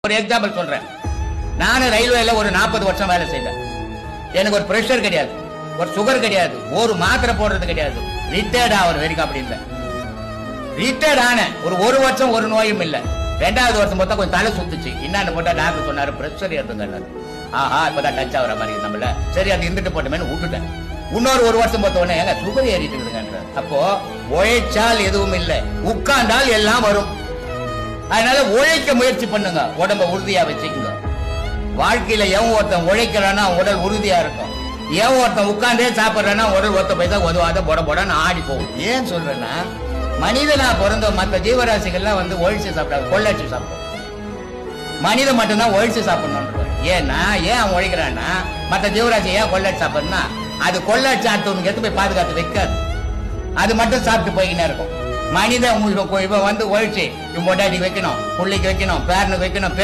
ஒரு எக்ஸாம்பிள் சொல்றேன். நானும் ரயில்வேல ஒரு 40 வருஷம் வேலை செய்தேன். எனக்கு ஒரு பிரஷர் கிடையாது, ஒரு சுகர் கிடையாது, ஒரு மாத்திரை போடுறது கிடையாது. ரிட்டையர்ட் ஆகிற வரைக்கும் அப்படி இல்லை. ரிட்டையர்ட் ஆன ஒரு வருஷம் ஒரு நோயும் இல்லை. 2வது வருஷம் பார்த்தா கொஞ்சம் தலை சுத்துச்சு. என்னன்னு போட்டா டாக்டர் சொன்னாரு பிரஷர் ஏறுதுங்க. ஆஹா இப்பதான் டச் ஆகுற மாதிரி நம்மள. சரி அது இருந்துட்டு போட்டோமேனு விட்டுட்டேன். இன்னொரு ஒரு வருஷம் பார்த்த உடனே எங்க சுகர் ஏறிட்டு இருக்குதுங்க. அப்போ உழைச்சால் எதுவும் இல்லை, உட்கார்ந்தால் எல்லாம் வரும். அதனால உழைக்க முயற்சி பண்ணுங்க, உடம்ப உறுதியா வச்சுக்கோங்க. வாழ்க்கையில எவன் ஒருத்தன் உழைக்கிறான்னா உடல் உறுதியா இருக்கும். எவன் ஒருத்தன் உட்கார்ந்தே சாப்பிடுறான்னா உடல் ஒத்த பைசா உதவாத போட ஆடி போகும். ஏன் சொல்றேன்னா மனிதனா பிறந்த மற்ற ஜீவராசிகள்லாம் உழைச்சு சாப்பிடாது, கொள்ளடிச்சு சாப்பிடும். மனிதன் மட்டும்தான் உழைச்சு சாப்பிடணும். ஏன்னா ஏன் அவன் உழைக்கிறான்னா மற்ற ஜீவராசி ஏன் கொள்ளடிச்சு சாப்பிடுறா, அது கொள்ளடிச்சு அடுத்தவனுக்கு எடுத்து போய் பாதுகாத்து வைக்காது. அது மட்டும் சாப்பிட்டு போய்கினே இருக்கும். மனிதன் உங்களுக்கு உழைச்சு இவன் பொண்டாட்டி வைக்கணும், பிள்ளைக்கு வைக்கணும், பேரனுக்கு வைக்கணும்,